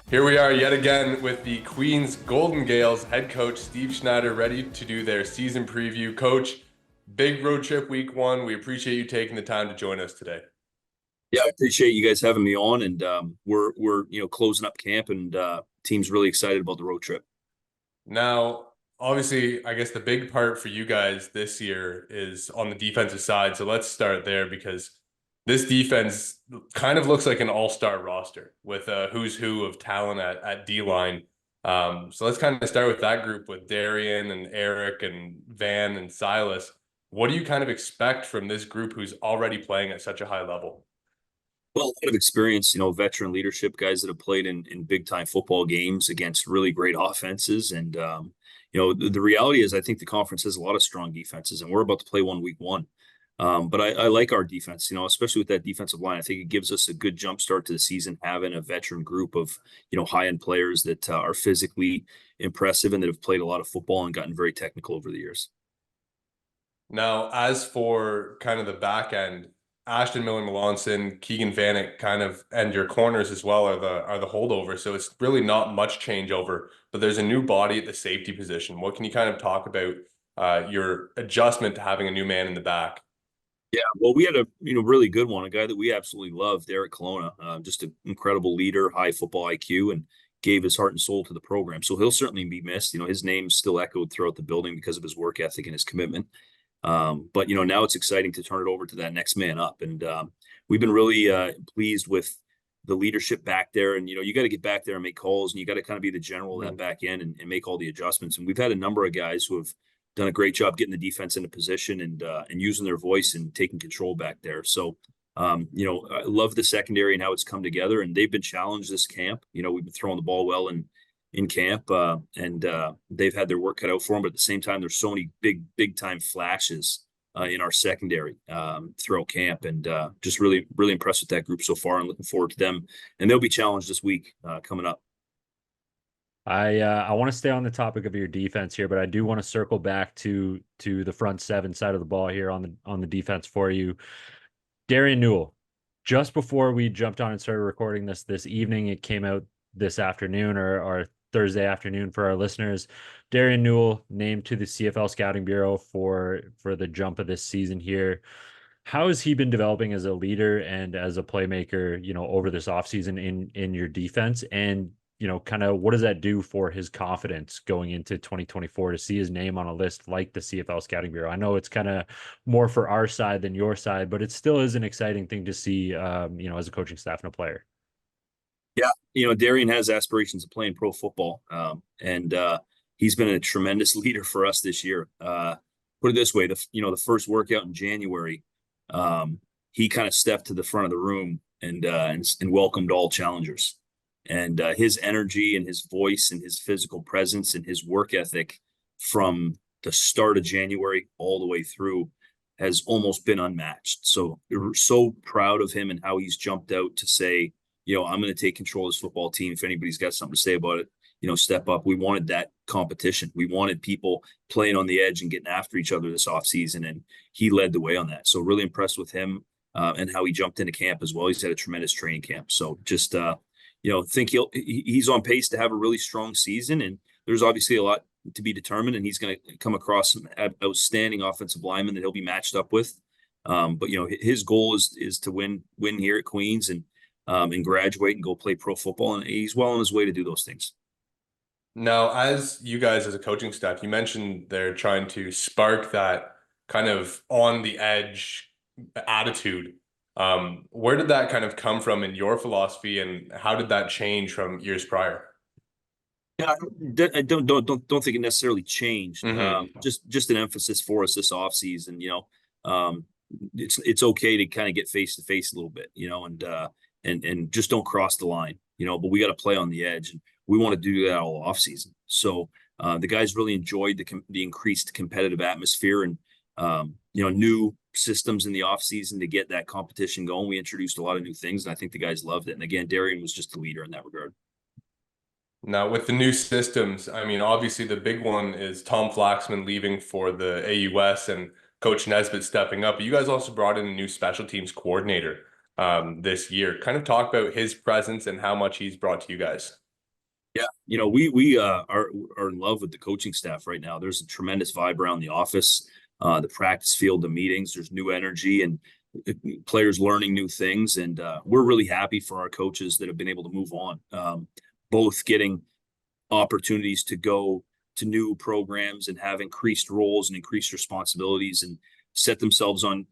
Here we are yet again with the Queens Golden Gaels head coach Steve Snyder ready to do their season preview. Coach, big road trip week one. We appreciate you taking the time to join us today. Yeah, I appreciate you guys having me on, and we're closing up camp, and team's really excited about the road trip. Now, obviously, I guess the big part for you guys this year is on the defensive side. So let's start there because this defense kind of looks like an all-star roster with a who's who of talent at D-line. So let's kind of start with that group with Darian and Eric and Van and Silas. What do you kind of expect from this group who's already playing at such a high level? Well, a lot of experience, veteran leadership guys that have played in big time football games against really great offenses, and the reality is, I think the conference has a lot of strong defenses, and we're about to play one week one. But I like our defense, especially with that defensive line. I think it gives us a good jump start to the season, having a veteran group of, high end players that are physically impressive and that have played a lot of football and gotten very technical over the years. Now, as for kind of the back end, Ashton Miller Melanson, Keegan Vanek kind of and your corners as well are the holdovers. So it's really not much changeover, but there's a new body at the safety position. What can you kind of talk about your adjustment to having a new man in the back? Yeah, well, we had a really good one, a guy that we absolutely loved, Eric Colonna, just an incredible leader, high football IQ, and gave his heart and soul to the program. So he'll certainly be missed. His name's still echoed throughout the building because of his work ethic and his commitment. But now it's exciting to turn it over to that next man up, and we've been really pleased with the leadership back there. And you got to get back there and make calls, and you got to kind of be the general of that back end and make all the adjustments. And we've had a number of guys who have done a great job getting the defense into position and using their voice and taking control back there. So, I love the secondary and how it's come together. And they've been challenged this camp. We've been throwing the ball well in camp, and they've had their work cut out for them. But at the same time, there's so many big time flashes in our secondary throughout camp, and just really really impressed with that group so far, and looking forward to them. And they'll be challenged this week coming up. I want to stay on the topic of your defense here, but I do want to circle back to the front seven side of the ball here on the defense for you. Darian Newell, just before we jumped on and started recording this evening, it came out this afternoon or Thursday afternoon for our listeners. Darian Newell named to the CFL Scouting Bureau for the jump of this season here. How has he been developing as a leader and as a playmaker, over this offseason in your defense? And kind of what does that do for his confidence going into 2024 to see his name on a list like the CFL Scouting Bureau? I know it's kind of more for our side than your side, but it still is an exciting thing to see, as a coaching staff and a player. Yeah, Darian has aspirations of playing pro football, and he's been a tremendous leader for us this year. Put it this way: the first workout in January, he kind of stepped to the front of the room and welcomed all challengers. And his energy and his voice and his physical presence and his work ethic from the start of January all the way through has almost been unmatched. So we're so proud of him and how he's jumped out to say, I'm going to take control of this football team. If anybody's got something to say about it, step up. We wanted that competition. We wanted people playing on the edge and getting after each other this offseason, and he led the way on that. So really impressed with him and how he jumped into camp as well. He's had a tremendous training camp. So just think he's on pace to have a really strong season, and there's obviously a lot to be determined, and he's going to come across some outstanding offensive linemen that he'll be matched up with. But his goal is to win here at Queens and graduate and go play pro football, and he's well on his way to do those things. Now, as you guys as a coaching staff, you mentioned they're trying to spark that kind of on the edge attitude. Where did that kind of come from in your philosophy, and how did that change from years prior? Yeah, I don't think it necessarily changed. Just an emphasis for us this offseason. It's okay to kind of get face to face a little bit, and just don't cross the line, But we got to play on the edge, and we want to do that all offseason. So the guys really enjoyed the increased competitive atmosphere and new systems in the offseason to get that competition going. We introduced a lot of new things, and I think the guys loved it. And again, Darian was just a leader in that regard. Now, with the new systems, I mean, obviously the big one is Tom Flaxman leaving for the AUS and Coach Nesbitt stepping up. But you guys also brought in a new special teams coordinator this year. Kind of talk about his presence and how much he's brought to you guys. Yeah, we are in love with the coaching staff right now. There's a tremendous vibe around the office, the practice field, the meetings. There's new energy and players learning new things, and we're really happy for our coaches that have been able to move on, both getting opportunities to go to new programs and have increased roles and increased responsibilities and set themselves on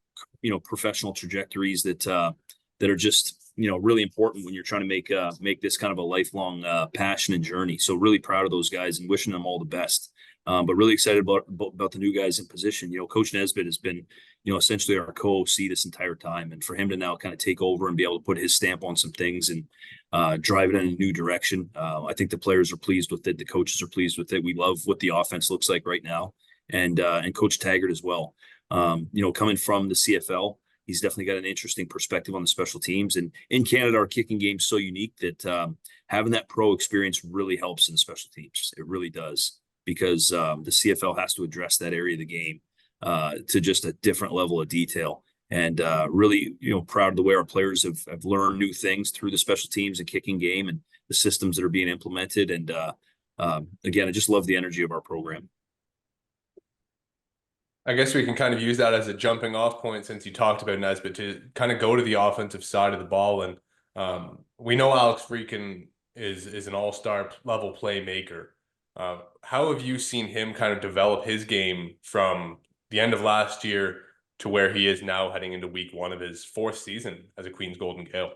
professional trajectories that are just really important when you're trying to make this kind of a lifelong passion and journey. So really proud of those guys and wishing them all the best. But really excited about the new guys in position. Coach Nesbitt has been essentially our co-OC this entire time, and for him to now kind of take over and be able to put his stamp on some things and drive it in a new direction. I think the players are pleased with it. The coaches are pleased with it. We love what the offense looks like right now, and Coach Taggart as well. Coming from the CFL, he's definitely got an interesting perspective on the special teams. And in Canada, our kicking game's so unique that having that pro experience really helps in the special teams. It really does, because the CFL has to address that area of the game to just a different level of detail. And really, proud of the way our players have learned new things through the special teams and kicking game and the systems that are being implemented. And again, I just love the energy of our program. I guess we can kind of use that as a jumping off point, since you talked about Nesbitt, to kind of go to the offensive side of the ball. And we know Alex Freakin is an all-star level playmaker. How have you seen him kind of develop his game from the end of last year to where he is now, heading into week 1 of his 4th season as a Queen's Golden Gael?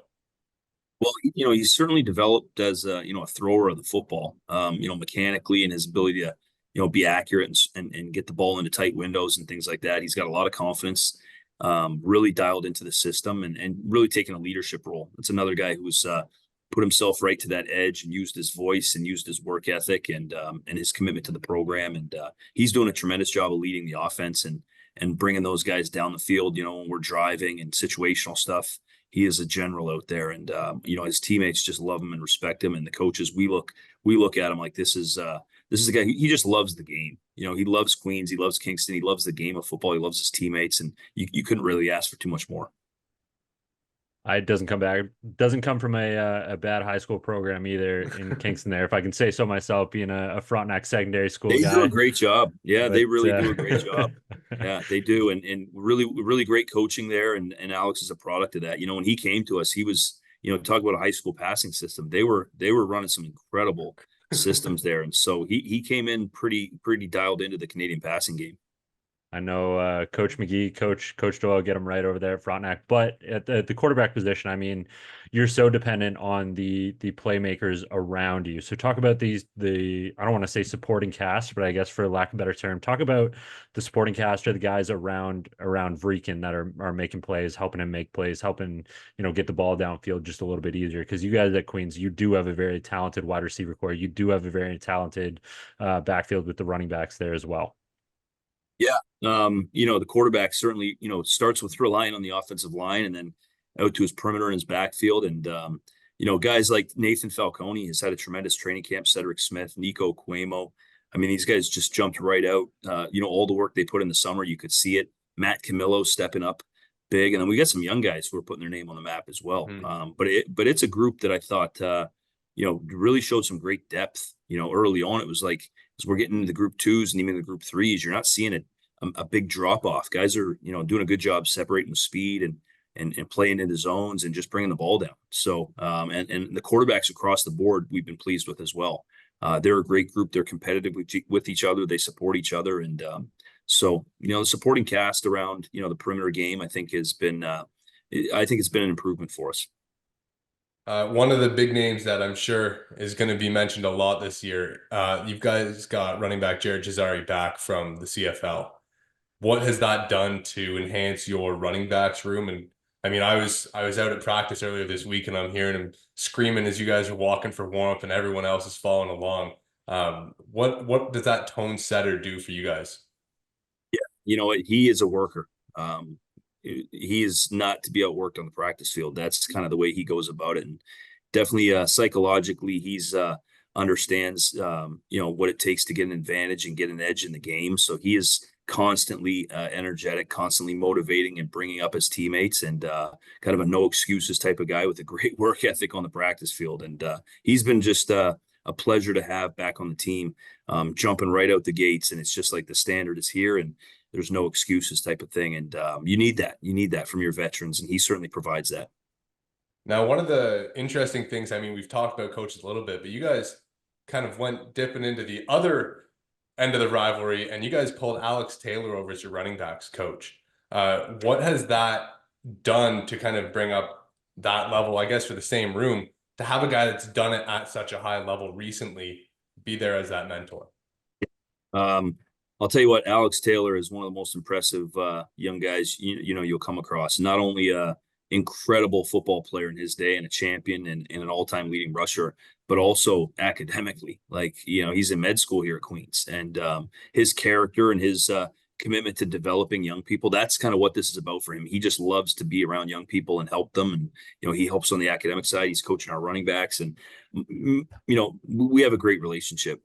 Well, he's certainly developed as a thrower of the football, mechanically, and his ability to, be accurate and get the ball into tight windows and things like that. He's got a lot of confidence, really dialed into the system and really taking a leadership role. It's another guy who's put himself right to that edge and used his voice and used his work ethic and his commitment to the program. And he's doing a tremendous job of leading the offense and bringing those guys down the field, when we're driving and situational stuff. He is a general out there, and his teammates just love him and respect him. And the coaches, we look at him like this is a guy. He just loves the game. He loves Queens. He loves Kingston. He loves the game of football. He loves his teammates, and you couldn't really ask for too much more. It doesn't come from a bad high school program either in Kingston there, if I can say so myself, being a Frontenac secondary school They guy. do a great job. Yeah, But, they really do a great job. Yeah, they do. And really great coaching there. And Alex is a product of that. When he came to us, he was, talk about a high school passing system. They were running some incredible systems there. And so he came in pretty dialed into the Canadian passing game. I know Coach McGee, Coach Doyle get him right over there at Frontenac. But at the quarterback position, I mean, you're so dependent on the playmakers around you. So talk about the I don't want to say supporting cast, but I guess for lack of a better term, talk about the supporting cast or the guys around Vreekin that are making plays, helping him make plays, helping get the ball downfield just a little bit easier. Because you guys at Queens, you do have a very talented wide receiver core. You do have a very talented backfield with the running backs there as well. Yeah. The quarterback certainly, starts with relying on the offensive line and then out to his perimeter and his backfield. And, guys like Nathan Falcone has had a tremendous training camp, Cedric Smith, Nico Cuemo. I mean, these guys just jumped right out. All the work they put in the summer, you could see it. Matt Camillo stepping up big. And then we got some young guys who are putting their name on the map as well. But it's a group that I thought, really showed some great depth. Early on, it was like, as we're getting into the group 2s and even the group 3s, you're not seeing a big drop off. Guys are, doing a good job separating with speed and playing into zones and just bringing the ball down. So, and the quarterbacks across the board, we've been pleased with as well. They're a great group. They're competitive with each other. They support each other. And so, the supporting cast around, the perimeter game, I think it's been an improvement for us. One of the big names that I'm sure is going to be mentioned a lot this year, you guys got running back Jared Jazari back from the CFL. What has that done to enhance your running backs room? And I mean, I was out at practice earlier this week, and I'm hearing him screaming as you guys are walking for warmth, and everyone else is following along. What does that tone setter do for you guys? Yeah, he is a worker. He is not to be outworked on the practice field. That's kind of the way he goes about it. And definitely psychologically, he's understands what it takes to get an advantage and get an edge in the game. So he is constantly energetic, constantly motivating and bringing up his teammates, and kind of a no excuses type of guy with a great work ethic on the practice field. And he's been just a a pleasure to have back on the team, jumping right out the gates. And it's just like the standard is here and there's no excuses type of thing. And you need that. You need that from your veterans. And he certainly provides that. Now, one of the interesting things, I mean, we've talked about coaches a little bit, but you guys kind of went dipping into the other end of the rivalry, and you guys pulled Alex Taylor over as your running backs coach. What has that done to kind of bring up that level, I guess, for the same room, to have a guy that's done it at such a high level recently be there as that mentor? I'll tell you what, Alex Taylor is one of the most impressive young guys you'll come across. Not only a incredible football player in his day and a champion and an all-time leading rusher, but also academically. Like, he's in med school here at Queens, and his character and his commitment to developing young people, that's kind of what this is about for him. He just loves to be around young people and help them. And, he helps on the academic side. He's coaching our running backs, and, we have a great relationship.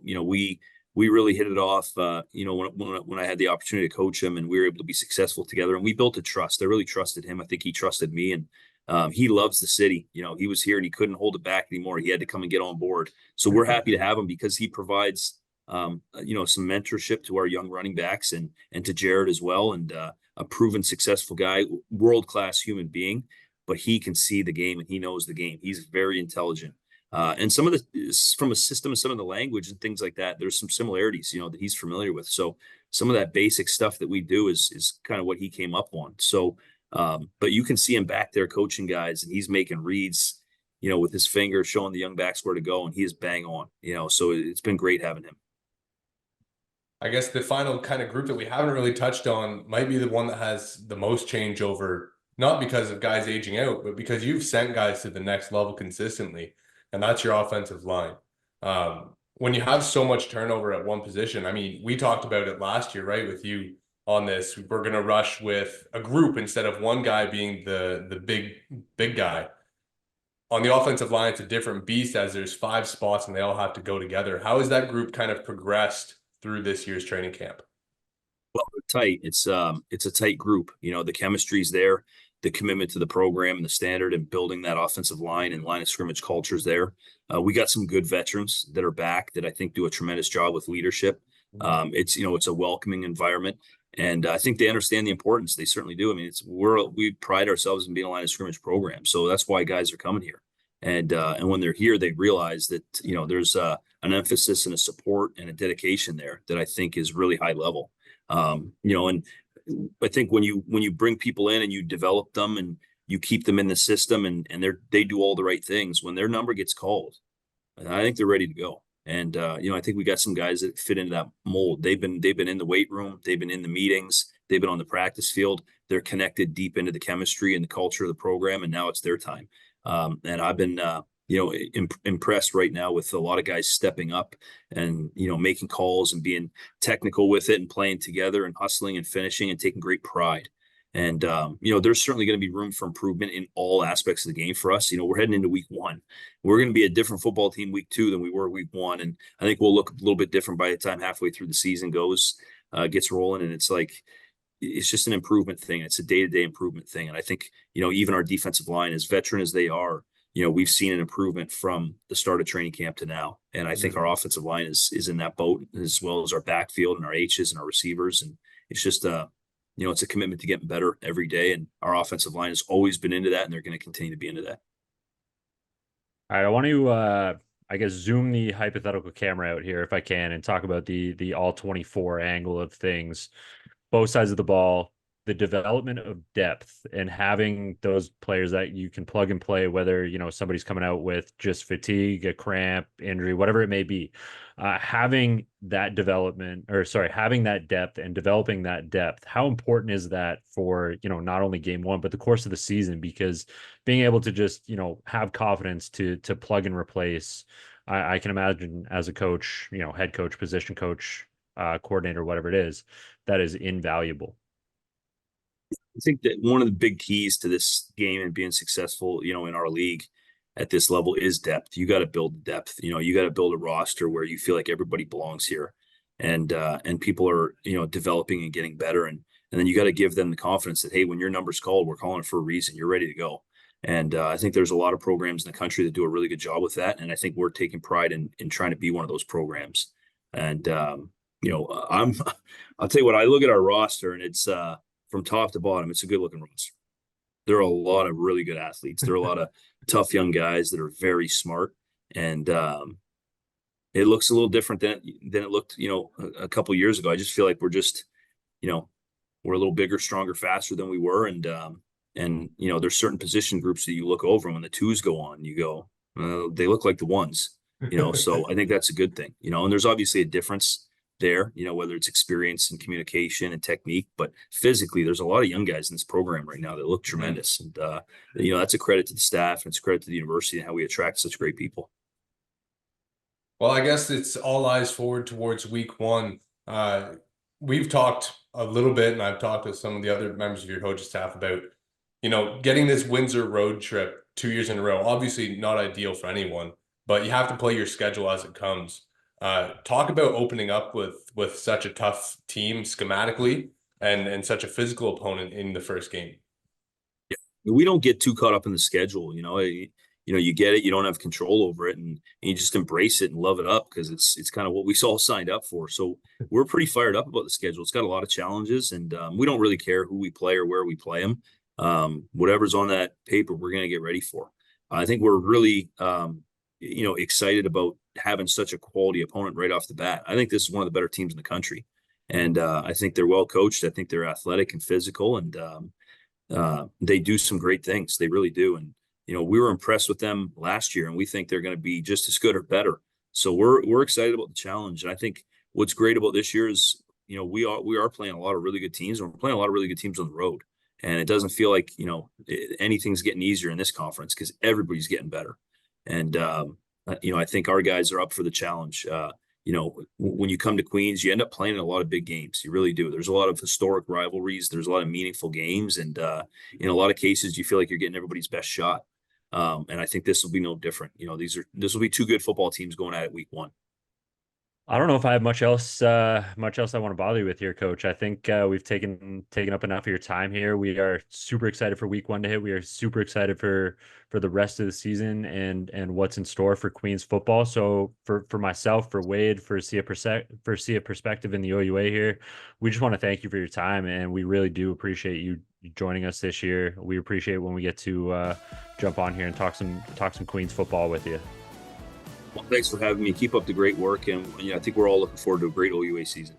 We really hit it off, when I had the opportunity to coach him, and we were able to be successful together, and we built a trust. I really trusted him. I think he trusted me, and he loves the city. He was here and he couldn't hold it back anymore. He had to come and get on board. So we're happy to have him because he provides, some mentorship to our young running backs and to Jared as well. And a proven successful guy, world-class human being, but he can see the game and he knows the game. He's very intelligent. And some of from a system and some of the language and things like that, there's some similarities, that he's familiar with. So some of that basic stuff that we do is kind of what he came up on. So, but you can see him back there coaching guys, and he's making reads, with his finger, showing the young backs where to go, and he is bang on, so it's been great having him. I guess the final kind of group that we haven't really touched on might be the one that has the most changeover, not because of guys aging out, but because you've sent guys to the next level consistently. And that's your offensive line. When you have so much turnover at one position, I mean, we talked about it last year, right, with you on this. We're going to rush with a group instead of one guy being the big guy. On the offensive line, it's a different beast as there's 5 spots and they all have to go together. How has that group kind of progressed through this year's training camp? Well, they're tight. It's a tight group. The chemistry's there. The commitment to the program and the standard and building that offensive line and line of scrimmage cultures there. We got some good veterans that are back that I think do a tremendous job with leadership. It's a welcoming environment, and I think they understand the importance. They certainly do. I mean, we pride ourselves in being a line of scrimmage program, so that's why guys are coming here. And when they're here, they realize that there's an emphasis and a support and a dedication there that I think is really high level. And I think when you bring people in and you develop them and you keep them in the system and they do all the right things, when their number gets called, I think they're ready to go. And I think we got some guys that fit into that mold. They've been in the weight room, they've been in the meetings, they've been on the practice field. They're connected deep into the chemistry and the culture of the program, and now it's their time. And I've been impressed right now with a lot of guys stepping up and making calls and being technical with it and playing together and hustling and finishing and taking great pride. And there's certainly going to be room for improvement in all aspects of the game for us. We're heading into week 1. We're going to be a different football team week 2 than we were week 1, and I think we'll look a little bit different by the time halfway through the season gets rolling. And it's just an improvement thing. It's a day-to-day improvement thing. And I think even our defensive line, as veteran as they are, we've seen an improvement from the start of training camp to now. And I think our offensive line is in that boat, as well as our backfield and our H's and our receivers. And it's just, it's a commitment to getting better every day. And our offensive line has always been into that, and they're going to continue to be into that. All right. I want to, I guess, zoom the hypothetical camera out here if I can and talk about the all 24 angle of things, both sides of the ball. The development of depth and having those players that you can plug and play, whether, somebody's coming out with just fatigue, a cramp, injury, whatever it may be, having that having that depth and developing that depth. How important is that for, not only game 1, but the course of the season? Because being able to just, have confidence to plug and replace, I can imagine as a coach, head coach, position coach, coordinator, whatever it is, that is invaluable. I think that one of the big keys to this game and being successful, in our league at this level is depth. You got to build depth. You got to build a roster where you feel like everybody belongs here, and people are developing and getting better, and then you got to give them the confidence that, hey, when your number's called, we're calling it for a reason. You're ready to go. And I think there's a lot of programs in the country that do a really good job with that. And I think we're taking pride in trying to be one of those programs. And, I'll tell you what, I look at our roster and it's from top to bottom, it's a good looking roster. There are a lot of really good athletes. There are a lot of tough young guys that are very smart. And it looks a little different than it looked, a couple years ago. I just feel like we're just, we're a little bigger, stronger, faster than we were. And there's certain position groups that you look over and when the twos go on, you go, they look like the ones, so I think that's a good thing, and there's obviously a difference there, whether it's experience and communication and technique, but physically there's a lot of young guys in this program right now that look tremendous. And, that's a credit to the staff and it's a credit to the university and how we attract such great people. Well, I guess it's all eyes forward towards week one. We've talked a little bit, and I've talked with some of the other members of your coaching staff about, getting this Windsor road trip 2 years in a row. Obviously not ideal for anyone, but you have to play your schedule as it comes. Talk about opening up with such a tough team schematically and such a physical opponent in the first game. Yeah, we don't get too caught up in the schedule. You get it, you don't have control over it, and you just embrace it and love it up because it's kind of what we all signed up for. So we're pretty fired up about the schedule. It's got a lot of challenges, and we don't really care who we play or where we play them. Whatever's on that paper, we're going to get ready for. I think we're really, excited about having such a quality opponent right off the bat. I think this is one of the better teams in the country, and I think they're well coached. I think they're athletic and physical, and they do some great things. They really do, and we were impressed with them last year, and we think they're going to be just as good or better. So we're excited about the challenge, and I think what's great about this year is we are playing a lot of really good teams, and we're playing a lot of really good teams on the road. And it doesn't feel like, anything's getting easier in this conference because everybody's getting better. And, I think our guys are up for the challenge. When you come to Queens, you end up playing in a lot of big games. You really do. There's a lot of historic rivalries. There's a lot of meaningful games. And in a lot of cases, you feel like you're getting everybody's best shot. And I think this will be no different. This will be two good football teams going at it week one. I don't know if I have much else I want to bother you with here, Coach. I think we've taken up enough of your time here. We are super excited for week one to hit. We are super excited for the rest of the season and what's in store for Queens football. So for myself, for Wade, for See a Perspective in the OUA here, we just want to thank you for your time, and we really do appreciate you joining us this year. We appreciate when we get to jump on here and talk some Queens football with you. Well, thanks for having me. Keep up the great work. And I think we're all looking forward to a great OUA season.